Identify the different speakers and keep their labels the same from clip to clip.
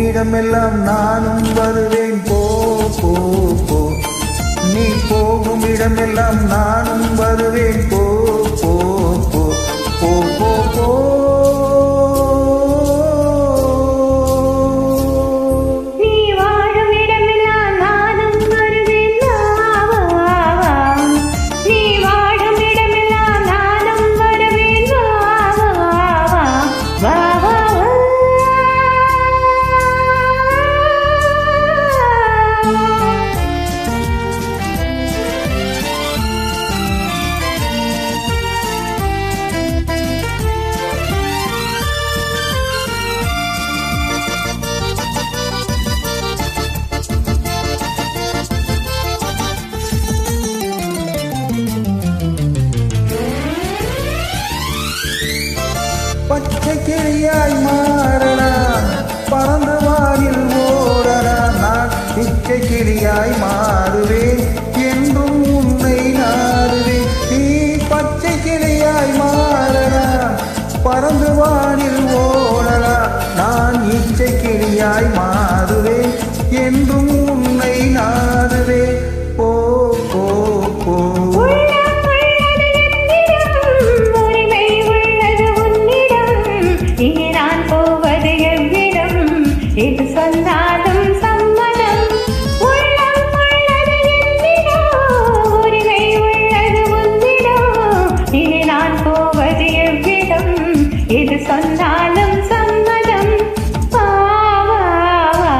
Speaker 1: இடமெல்லாம் நானும் வருவேன் போ போ போ. நீ போகும் இடமெல்லாம் நானும் வருவேன் போ போ போ போ போ போ. பச்சை கிளியாய் மாறலாம், பறந்து வானில் ஓடலாம். நான் பிச்சை கிளியாய் மாறுவேன், என்றும் உன்னை நாடுவேன். நீ பச்சை கிளியாய் மாறலாம், பறந்து வானில் ஓடலாம். நான் இச்சை கிளியாய் மாறுவேன், என்றும் உன்னை நாடுவேன். போ போ போ.
Speaker 2: இது சொன்னாலும் சம்மதம். உள்ளம் உள்ளது என்னிடம், உரிமை உள்ளது உன்னிடம். இனி நான் போவது எவ்விடம், இது சொன்னாலும் சம்மதம். வா வா வா.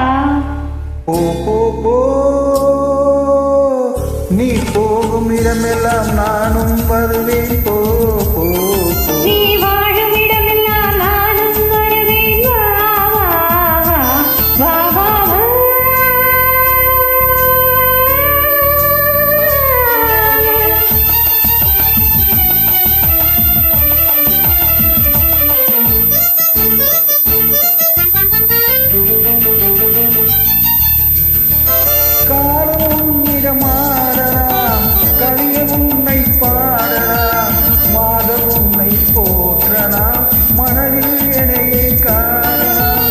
Speaker 1: போ போ போ. நீ போகும் இடமெல்லாம் நானும் வருவேன் போ போ போ.
Speaker 2: நீ வாழும் இடமெல்லாம் நானும் வருவேன். வா வா வா வா.
Speaker 1: காலம் உன்னிடம் மாறலாம், கலிய உன்னை பாடலாம். மாதம் உன்னை போற்றலாம், மனதில் எனையே காணலாம்.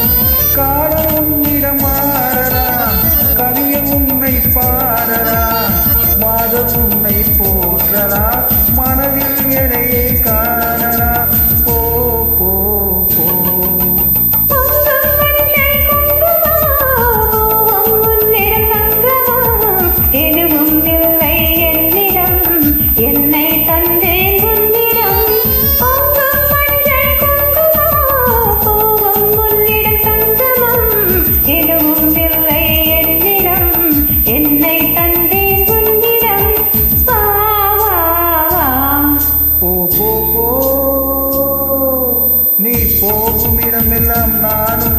Speaker 1: காலம் உன்னிடம் மாறலாம், கலிய உன்னை பாடலாம். மாதம் உன்னை போற்றலாம், மனதில் எனையே காணலாம். போ போ போ. நீ போகும் இடமெல்லாம் நானும்